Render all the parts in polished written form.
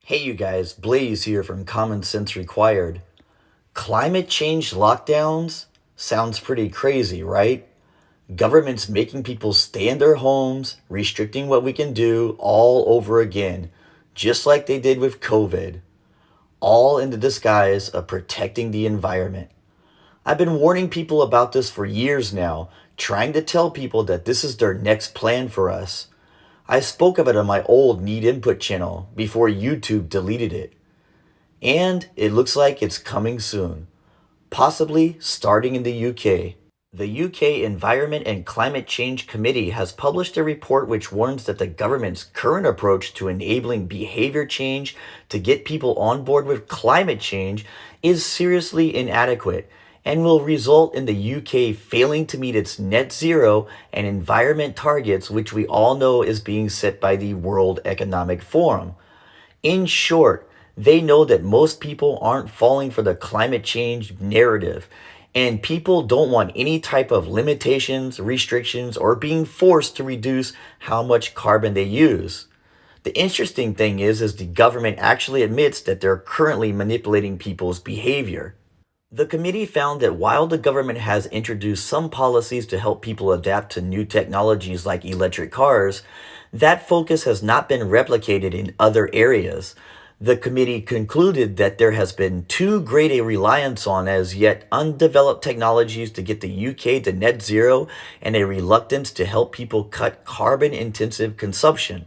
Hey, you guys, Blaze here from Common Sense Required. Climate change lockdowns sounds pretty crazy, right? Governments making people stay in their homes, restricting what we can do all over again, just like they did with COVID, all in the disguise of protecting the environment. I've been warning people about this for years now, trying to tell people that this is their next plan for us. I spoke of it on my old Need Input channel before YouTube deleted it. And it looks like it's coming soon, possibly starting in the UK. The UK Environment and Climate Change Committee has published a report which warns that the government's current approach to enabling behavior change to get people on board with climate change is seriously inadequate and will result in the UK failing to meet its net zero and environment targets, which we all know is being set by the World Economic Forum. In short, they know that most people aren't falling for the climate change narrative, and people don't want any type of limitations, restrictions, or being forced to reduce how much carbon they use. The interesting thing is the government actually admits that they're currently manipulating people's behavior. The committee found that while the government has introduced some policies to help people adapt to new technologies like electric cars, that focus has not been replicated in other areas. The committee concluded that there has been too great a reliance on as yet undeveloped technologies to get the UK to net zero and a reluctance to help people cut carbon intensive consumption.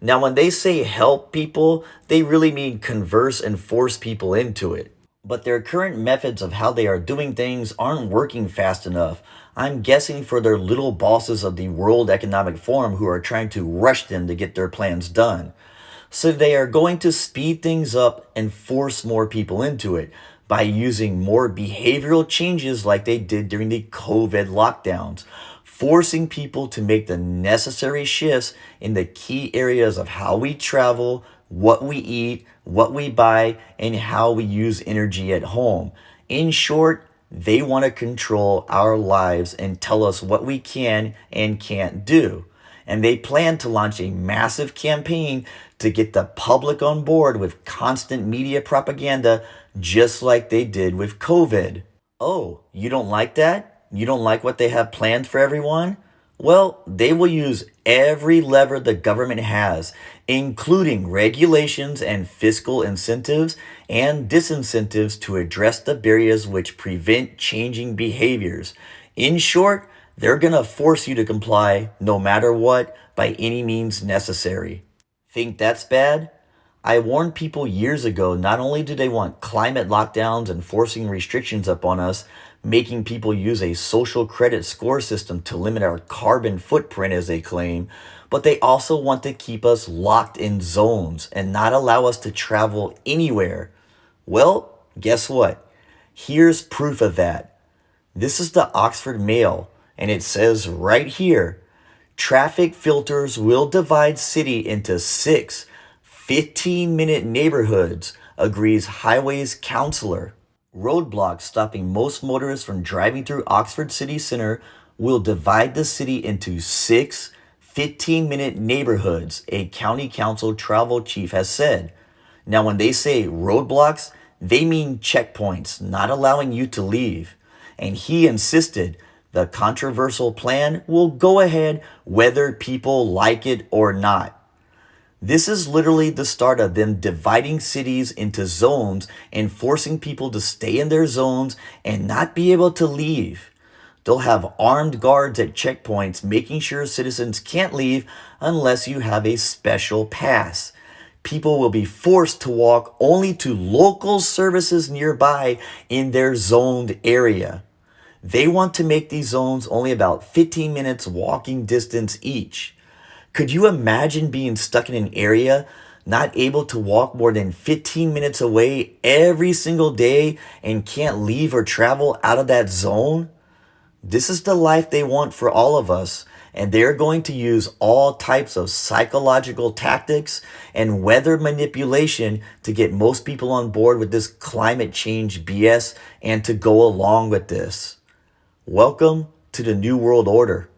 Now, when they say help people, they really mean converse and force people into it. But their current methods of how they are doing things aren't working fast enough. I'm guessing for their little bosses of the World Economic Forum who are trying to rush them to get their plans done. So they are going to speed things up and force more people into it by using more behavioral changes like they did during the COVID lockdowns, forcing people to make the necessary shifts in the key areas of how we travel, what we eat, what we buy, and how we use energy at home. In short, they want to control our lives and tell us what we can and can't do. And they plan to launch a massive campaign to get the public on board with constant media propaganda, just like they did with COVID. Oh, you don't like that? You don't like what they have planned for everyone? Well, they will use every lever the government has, including regulations and fiscal incentives and disincentives to address the barriers which prevent changing behaviors. In short, they're going to force you to comply no matter what by any means necessary. Think that's bad? I warned people years ago not only do they want climate lockdowns and forcing restrictions up on us, making people use a social credit score system to limit our carbon footprint as they claim, but they also want to keep us locked in zones and not allow us to travel anywhere. Well, guess what? Here's proof of that. This is the Oxford Mail, and it says right here, traffic filters will divide city into 6 15-minute neighborhoods, agrees Highways counselor. Roadblocks stopping most motorists from driving through Oxford City Centre will divide the city into 6 15-minute neighborhoods, a county council travel chief has said. Now, when they say roadblocks, they mean checkpoints, not allowing you to leave. And he insisted the controversial plan will go ahead whether people like it or not. This is literally the start of them dividing cities into zones and forcing people to stay in their zones and not be able to leave. They'll have armed guards at checkpoints making sure citizens can't leave unless you have a special pass. People will be forced to walk only to local services nearby in their zoned area. They want to make these zones only about 15 minutes walking distance each. Could you imagine being stuck in an area, not able to walk more than 15 minutes away every single day and can't leave or travel out of that zone? This is the life they want for all of us, and they're going to use all types of psychological tactics and weather manipulation to get most people on board with this climate change BS and to go along with this. Welcome to the New World Order.